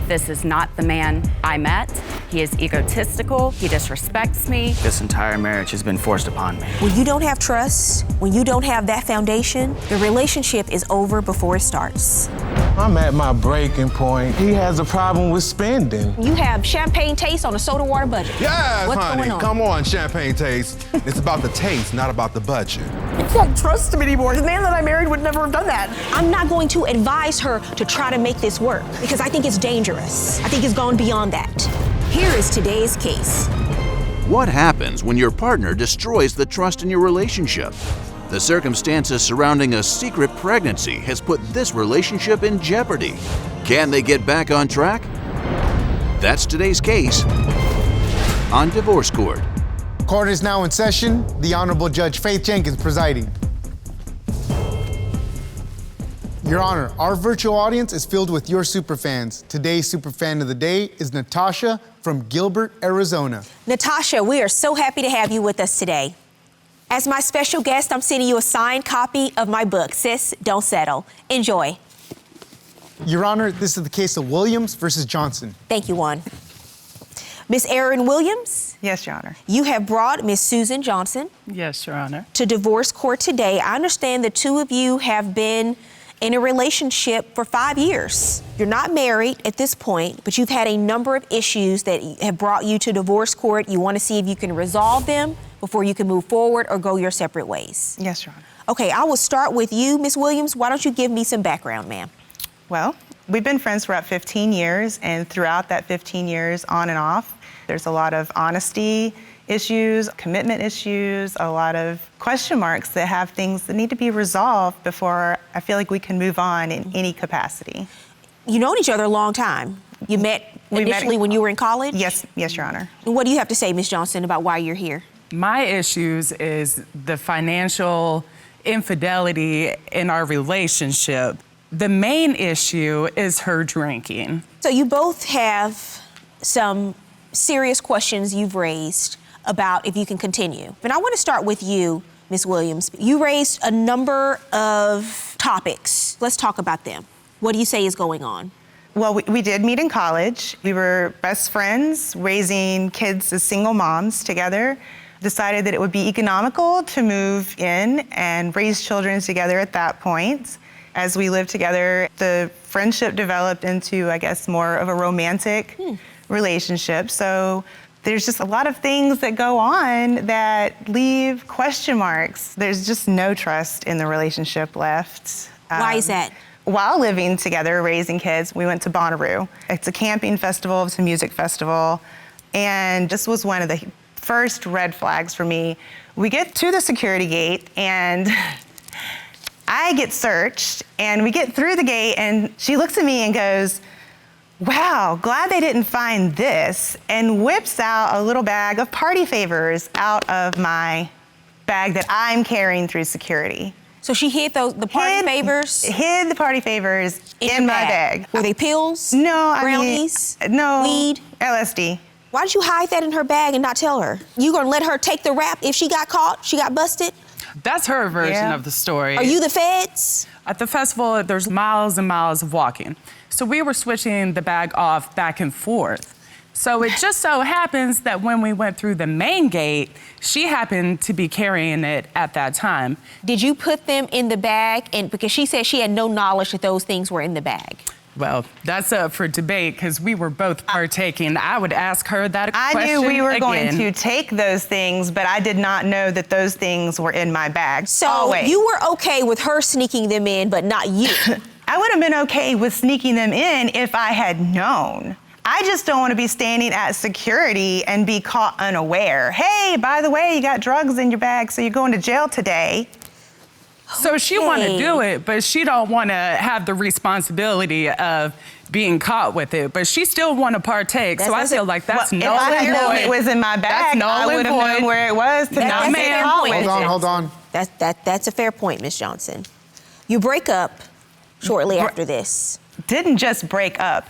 This is not the man I met. He is egotistical, he disrespects me. This entire marriage has been forced upon me. When you don't have trust, when you don't have that foundation, the relationship is over before it starts. I'm at my breaking point. He has a problem with spending. You have champagne taste on a soda water budget. Yes, What's honey, going on? come on, champagne taste. It's about the taste, not about the budget. I can't trust him anymore. The man that I married would never have done that. I'm not going to advise her to try to make this work because I think it's dangerous. I think it's gone beyond that. Here is today's case. What happens when your partner destroys the trust in your relationship? The circumstances surrounding a secret pregnancy has put this relationship in jeopardy. Can they get back on track? That's today's case on Divorce Court. Court is now in session. The Honorable Judge Faith Jenkins presiding. Your Honor, our virtual audience is filled with your superfans. Today's superfan of the day is Natasha from Gilbert, Arizona. Natasha, we are so happy to have you with us today. As my special guest, I'm sending you a signed copy of my book, Sis, Don't Settle. Enjoy. Your Honor, this is the case of Willams versus Johnson. Thank you, Juan. Miss Erin Willams, Yes, Your Honor. you have brought Miss Susan Johnson Yes, Your Honor. to divorce court today. I understand the two of you have been in a relationship for 5 years. You're not married at this point, but you've had a number of issues that have brought you to divorce court. You want to see if you can resolve them before you can move forward or go your separate ways. Yes, Your Honor. Okay, I will start with you, Miss Willams. Why don't you give me some background, ma'am? Well, we've been friends for about 15 years, and throughout that 15 years, on and off, there's a lot of honesty issues, commitment issues, a lot of question marks that have things that need to be resolved before I feel like we can move on in any capacity. You known each other a long time. You met initially when you were in college? Yes, Your Honor. And what do you have to say, Miss Johnson, about why you're here? My issues is the financial infidelity in our relationship. The main issue is her drinking. So you both have some serious questions you've raised about if you can continue. But I want to start with you, Ms. Willams. You raised a number of topics. Let's talk about them. What do you say is going on? Well, we did meet in college. We were best friends, raising kids as single moms together. Decided that it would be economical to move in and raise children together at that point. As we lived together, the friendship developed into, I guess, more of a romantic relationship. So there's just a lot of things that go on that leave question marks. There's just no trust in the relationship left. Why is that? While living together, raising kids, we went to Bonnaroo. It's a camping festival, it's a music festival, and this was one of the first red flags for me. We get to the security gate and I get searched, and we get through the gate and she looks at me and goes, "Wow, glad they didn't find this," and whips out a little bag of party favors out of my bag that I'm carrying through security. So she hid the party favors? Hid the party favors in my bag. Were they pills? No, brownies? No. Weed? LSD. Why did you hide that in her bag and not tell her? You gonna let her take the rap if she got caught, she got busted? That's her version of the story. Are you the feds? At the festival, there's miles and miles of walking. So we were switching the bag off back and forth. So it just so happens that when we went through the main gate, she happened to be carrying it at that time. Did you put them in the bag? And because she said she had no knowledge that those things were in the bag. Well, that's up for debate because we were both partaking. I would ask her that question I knew we were going again. to take those things, but I did not know that those things were in my bag. So you were okay with her sneaking them in, but not you? I would have been okay with sneaking them in if I had known. I just don't want to be standing at security and be caught unaware. Hey, by the way, you got drugs in your bag, so you're going to jail today. So she want to do it, but she don't want to have the responsibility of being caught with it. But she still want to partake. So I feel like that's null and void. If I had known it was in my bag, I would have known where it was to not get caught with it. Hold on. That's a fair point, Miss Johnson. You break up shortly after this. Didn't just break up.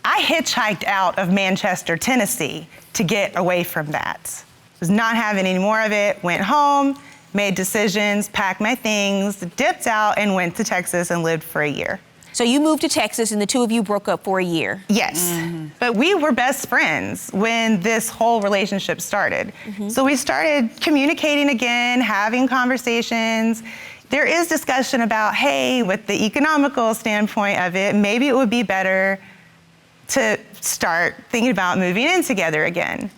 I hitchhiked out of Manchester, Tennessee to get away from that. Was not having any more of it, went home, made decisions, packed my things, dipped out, and went to Texas and lived for a year. So you moved to Texas and the two of you broke up for a year. Yes, but we were best friends when this whole relationship started. So we started communicating again, having conversations. There is discussion about, hey, with the economical standpoint of it, maybe it would be better to start thinking about moving in together again.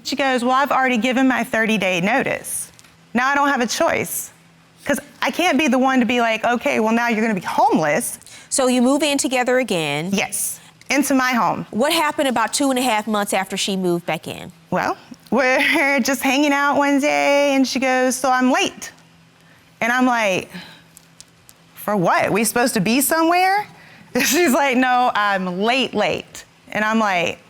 She goes, well, I've already given my 30-day notice. Now I don't have a choice. Because I can't be the one to be like, okay, well, now you're going to be homeless. So you move in together again. Yes, into my home. What happened about 2.5 months after she moved back in? Well, we're just hanging out one day, and she goes, so I'm late. And I'm like, for what? We supposed to be somewhere? She's like, no, I'm late. And I'm like,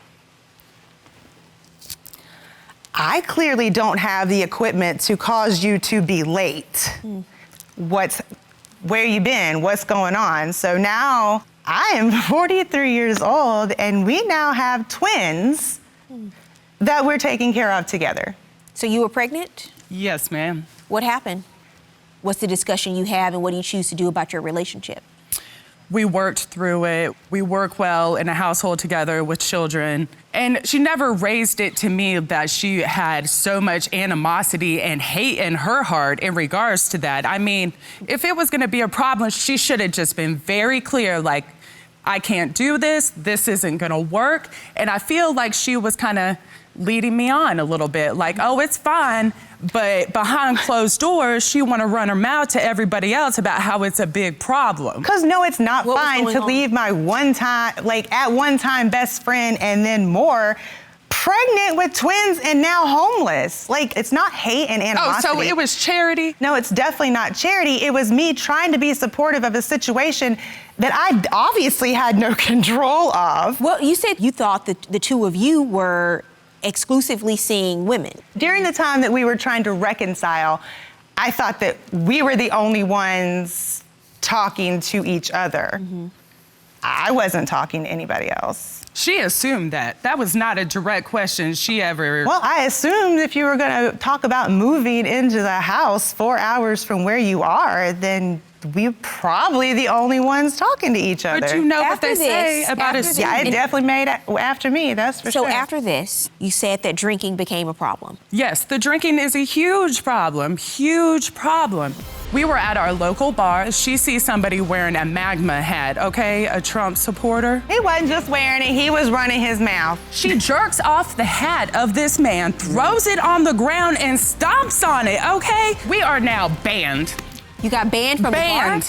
I clearly don't have the equipment to cause you to be late. Where you been? What's going on? So now I am 43 years old and we now have twins that we're taking care of together. So you were pregnant? Yes, ma'am. What happened? What's the discussion you have and what do you choose to do about your relationship? We worked through it. We work well in a household together with children. And she never raised it to me that she had so much animosity and hate in her heart in regards to that. I mean, if it was gonna be a problem, she should have just been very clear, like, I can't do this isn't gonna work. And I feel like she was kind of leading me on a little bit, like, oh, it's fine, but behind closed doors, she want to run her mouth to everybody else about how it's a big problem. Because no, it's not fine to leave my at one time best friend and then more pregnant with twins and now homeless. Like, it's not hate and animosity. Oh, so it was charity? No, it's definitely not charity. It was me trying to be supportive of a situation that I obviously had no control of. Well, you said you thought that the two of you were exclusively seeing women. During the time that we were trying to reconcile, I thought that we were the only ones talking to each other. I wasn't talking to anybody else. She assumed that. That was not a direct question she ever... Well, I assumed if you were gonna talk about moving into the house 4 hours from where you are, then we're probably the only ones talking to each other. But you know what they say about us. Yeah, it definitely made it after me, that's for sure. So after this, you said that drinking became a problem. Yes, the drinking is a huge problem, huge problem. We were at our local bar. She sees somebody wearing a MAGA hat, okay? A Trump supporter. He wasn't just wearing it, he was running his mouth. She jerks off the hat of this man, throws it on the ground, and stomps on it, okay? We are now banned. You got banned from the bar?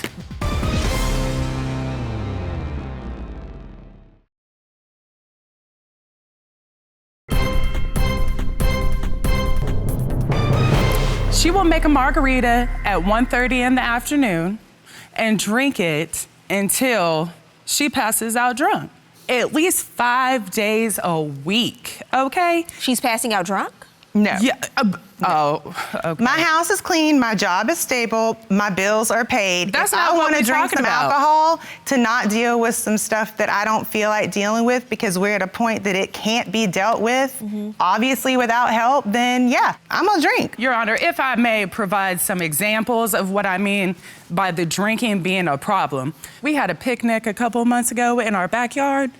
She will make a margarita at 1:30 in the afternoon and drink it until she passes out drunk. At least 5 days a week, okay? She's passing out drunk? No. Yeah. Okay. My house is clean, my job is stable, my bills are paid. That's if not I what want to we're drink talking some about. alcohol to not deal with some stuff that I don't feel like dealing with because we're at a point that it can't be dealt with, obviously without help, then yeah, I'm gonna drink. Your Honor, if I may provide some examples of what I mean by the drinking being a problem. We had a picnic a couple months ago in our backyard,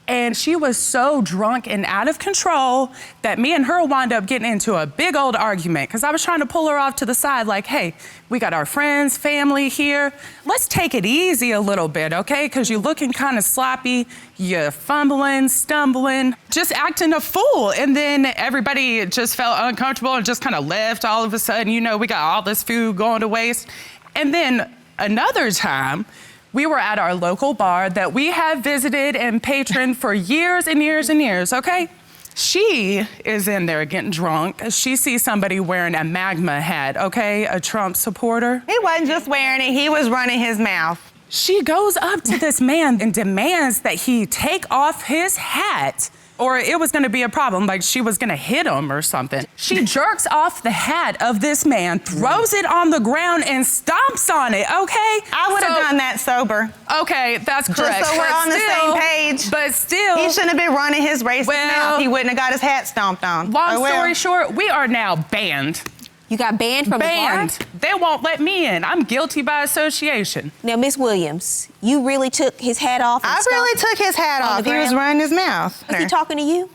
and she was so drunk and out of control that me and her wound up getting into a big old argument because I was trying to pull her off to the side like, hey, we got our friends, family here. Let's take it easy a little bit, okay? Because you're looking kind of sloppy, you're fumbling, stumbling, just acting a fool. And then everybody just felt uncomfortable and just kind of left all of a sudden. You know, we got all this food going to waste. And then another time, we were at our local bar that we have visited and patroned for years and years and years, okay? She is in there getting drunk. She sees somebody wearing a MAGA hat, okay? A Trump supporter. He wasn't just wearing it, he was running his mouth. She goes up to this man and demands that he take off his hat or it was gonna be a problem, like she was gonna hit him or something. She jerks off the hat of this man, throws it on the ground and stomps on it, okay? I would have done that sober. Okay, that's correct. Just so we're on the same page. But still. He shouldn't have been running his racist mouth. He wouldn't have got his hat stomped on. Long story short, we are now banned. You got banned from the bar? They won't let me in. I'm guilty by association. Now, Miss Williams, you really took his hat off and I really took his hat off. He was running his mouth. Was he talking to you?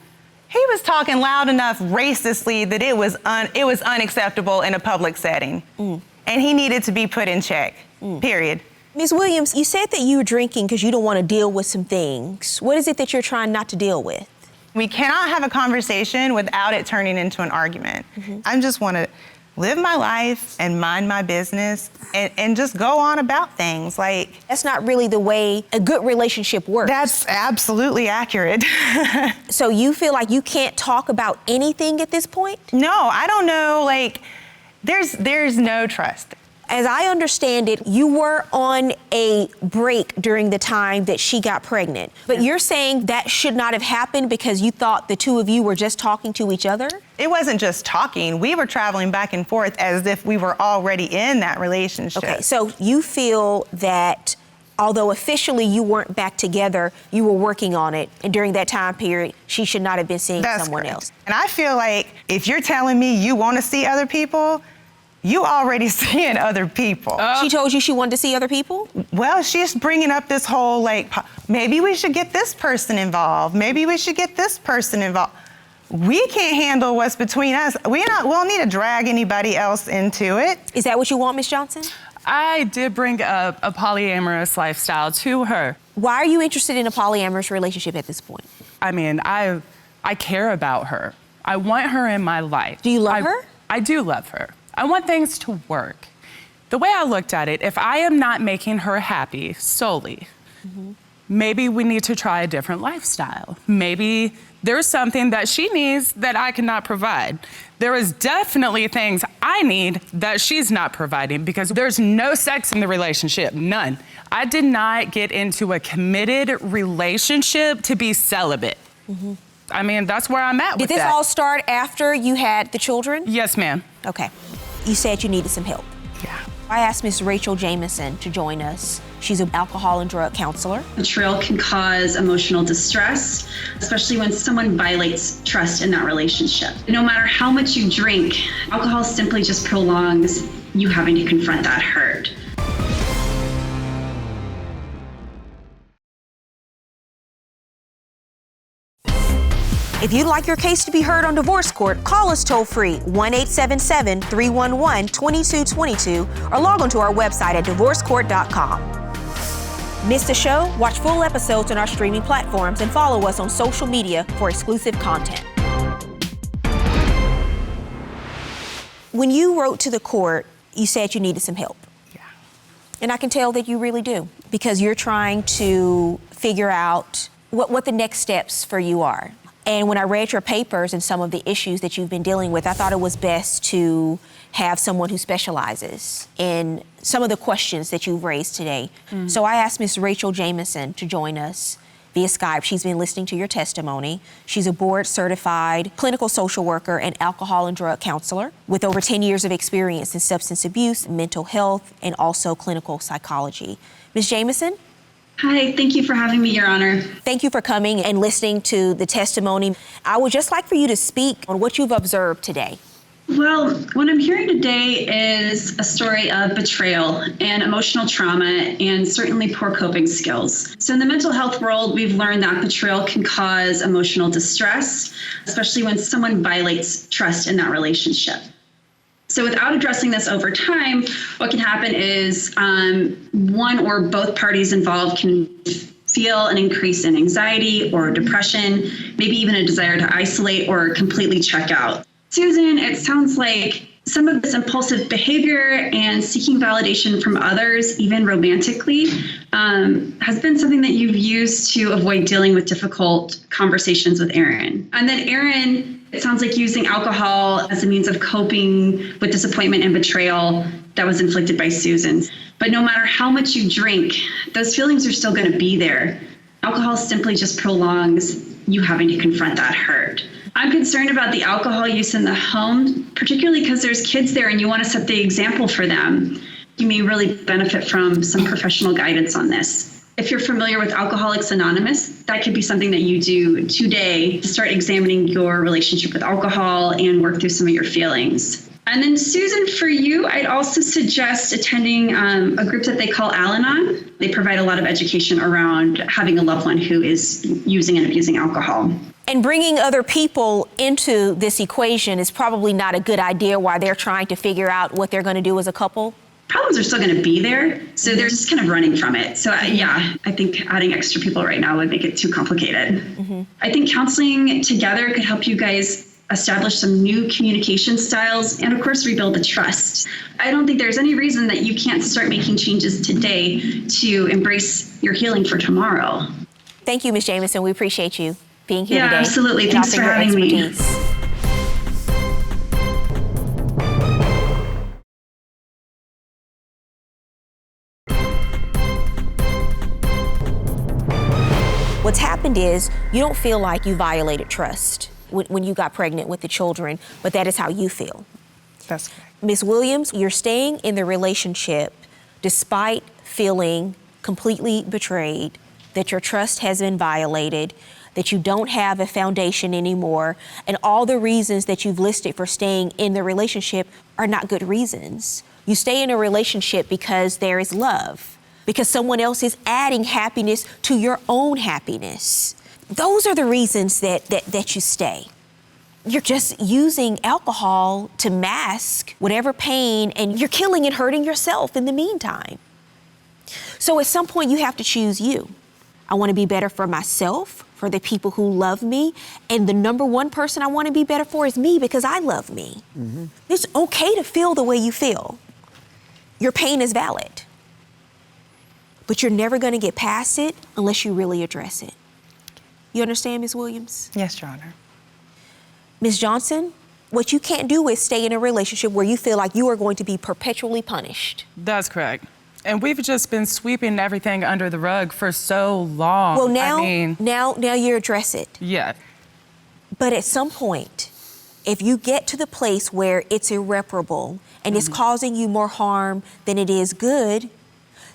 He was talking loud enough racistly that it was unacceptable in a public setting. And he needed to be put in check, period. Ms. Williams, you said that you were drinking because you don't want to deal with some things. What is it that you're trying not to deal with? We cannot have a conversation without it turning into an argument. I just want to live my life and mind my business and just go on about things. Like, that's not really the way a good relationship works. That's absolutely accurate. So you feel like you can't talk about anything at this point? No, I don't know. Like, there's no trust. As I understand it, you were on a break during the time that she got pregnant. But you're saying that should not have happened because you thought the two of you were just talking to each other? It wasn't just talking. We were traveling back and forth as if we were already in that relationship. Okay, so you feel that although officially you weren't back together, you were working on it, and during that time period, she should not have been seeing someone else. And I feel like if you're telling me you want to see other people, you already seeing other people. She told you she wanted to see other people? Well, she's bringing up this whole, like, maybe we should get this person involved. Maybe we should get this person involved. We can't handle what's between us. We don't need to drag anybody else into it. Is that what you want, Ms. Johnson? I did bring up a polyamorous lifestyle to her. Why are you interested in a polyamorous relationship at this point? I mean, I care about her. I want her in my life. Do you love her? I do love her. I want things to work. The way I looked at it, if I am not making her happy solely, maybe we need to try a different lifestyle. Maybe there's something that she needs that I cannot provide. There is definitely things I need that she's not providing because there's no sex in the relationship, none. I did not get into a committed relationship to be celibate. I mean, that's where I'm at with that. Did this all start after you had the children? Yes, ma'am. Okay. You said you needed some help. Yeah. I asked Ms. Rachel Jameson to join us. She's an alcohol and drug counselor. Betrayal can cause emotional distress, especially when someone violates trust in that relationship. No matter how much you drink, alcohol simply just prolongs you having to confront that hurt. If you'd like your case to be heard on divorce court, call us toll-free 1-877-311-2222 or log on to our website at divorcecourt.com. Miss the show? Watch full episodes on our streaming platforms and follow us on social media for exclusive content. When you wrote to the court, you said you needed some help. Yeah. And I can tell that you really do because you're trying to figure out what the next steps for you are. And when I read your papers and some of the issues that you've been dealing with, I thought it was best to have someone who specializes in some of the questions that you've raised today. So I asked Ms. Rachel Jameson to join us via Skype. She's been listening to your testimony. She's a board-certified clinical social worker and alcohol and drug counselor with over 10 years of experience in substance abuse, mental health, and also clinical psychology. Ms. Jameson? Hi, thank you for having me, Your Honor. Thank you for coming and listening to the testimony. I would just like for you to speak on what you've observed today. Well, what I'm hearing today is a story of betrayal and emotional trauma and certainly poor coping skills. So in the mental health world, we've learned that betrayal can cause emotional distress, especially when someone violates trust in that relationship. So without addressing this over time, what can happen is one or both parties involved can feel an increase in anxiety or depression, maybe even a desire to isolate or completely check out. Susan, it sounds like some of this impulsive behavior and seeking validation from others, even romantically, has been something that you've used to avoid dealing with difficult conversations with Erin. And then Erin, it sounds like using alcohol as a means of coping with disappointment and betrayal that was inflicted by Susan. But no matter how much you drink, those feelings are still going to be there. Alcohol simply just prolongs you having to confront that hurt. I'm concerned about the alcohol use in the home, particularly because there's kids there and you want to set the example for them. You may really benefit from some professional guidance on this. If you're familiar with Alcoholics Anonymous, that could be something that you do today to start examining your relationship with alcohol and work through some of your feelings. And then Susan, for you, I'd also suggest attending a group that they call Al-Anon. They provide a lot of education around having a loved one who is using and abusing alcohol. And bringing other people into this equation is probably not a good idea while they're trying to figure out what they're going to do as a couple. Problems are still going to be there, so they're just kind of running from it. So yeah, I think adding extra people right now would make it too complicated. I think counseling together could help you guys establish some new communication styles and, of course, rebuild the trust. I don't think there's any reason that you can't start making changes today to embrace your healing for tomorrow. Thank you, Ms. Jamison. We appreciate you being here today. Yeah, absolutely. Thanks for having me. What's happened is you don't feel like you violated trust when you got pregnant with the children, but that is how you feel. That's correct. Ms. Williams, you're staying in the relationship despite feeling completely betrayed, that your trust has been violated, that you don't have a foundation anymore, and all the reasons that you've listed for staying in the relationship are not good reasons. You stay in a relationship because there is love, because someone else is adding happiness to your own happiness. Those are the reasons that you stay. You're just using alcohol to mask whatever pain, and you're killing and hurting yourself in the meantime. So at some point you have to choose you. I want to be better for myself, for the people who love me, and the number one person I want to be better for is me because I love me. It's okay to feel the way you feel. Your pain is valid. But you're never going to get past it unless you really address it. You understand, Ms. Williams? Yes, Your Honor. Ms. Johnson, what you can't do is stay in a relationship where you feel like you are going to be perpetually punished. That's correct. And we've just been sweeping everything under the rug for so long. Well, now, I mean, now you address it. Yeah. But at some point, if you get to the place where it's irreparable and it's causing you more harm than it is good,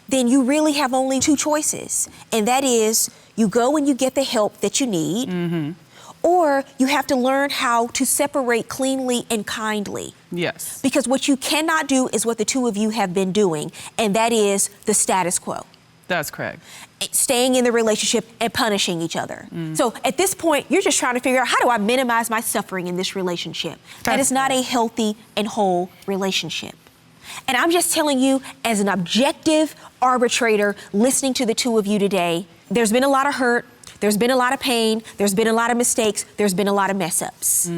then you really have only two choices. And that is, you go and you get the help that you need, or you have to learn how to separate cleanly and kindly. Yes. Because what you cannot do is what the two of you have been doing, and that is the status quo. That's correct. Staying in the relationship and punishing each other. So at this point, you're just trying to figure out, how do I minimize my suffering in this relationship? That is not a healthy and whole relationship. And I'm just telling you, as an objective arbitrator listening to the two of you today, there's been a lot of hurt, there's been a lot of pain, there's been a lot of mistakes, there's been a lot of mess ups.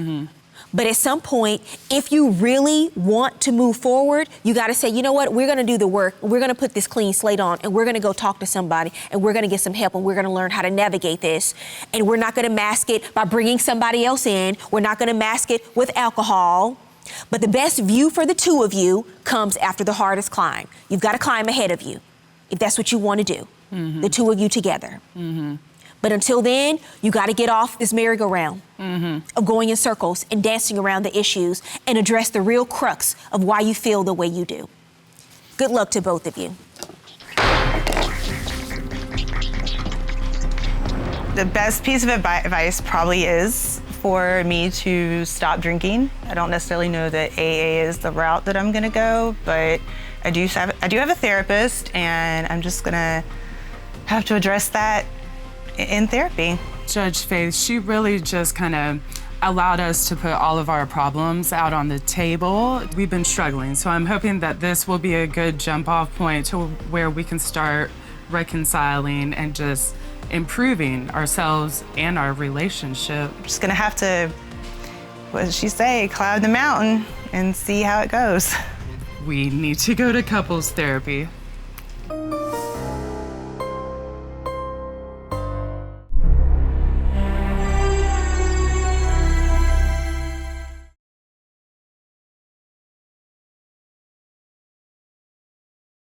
But at some point, if you really want to move forward, you got to say, you know what, we're going to do the work, we're going to put this clean slate on, and we're going to go talk to somebody, and we're going to get some help, and we're going to learn how to navigate this. And we're not going to mask it by bringing somebody else in. We're not going to mask it with alcohol. But the best view for the two of you comes after the hardest climb. You've got to climb ahead of you, if that's what you want to do, the two of you together. But until then, you got to get off this merry-go-round of going in circles and dancing around the issues and address the real crux of why you feel the way you do. Good luck to both of you. The best piece of advice probably is for me to stop drinking. I don't necessarily know that AA is the route that I'm gonna go, but I do have a therapist, and I'm just gonna have to address that in therapy. Judge Faith, she really just kind of allowed us to put all of our problems out on the table. We've been struggling, so I'm hoping that this will be a good jump-off point to where we can start reconciling and just improving ourselves and our relationship. I'm just gonna have to, what did she say, climb the mountain and see how it goes. We need to go to couples therapy.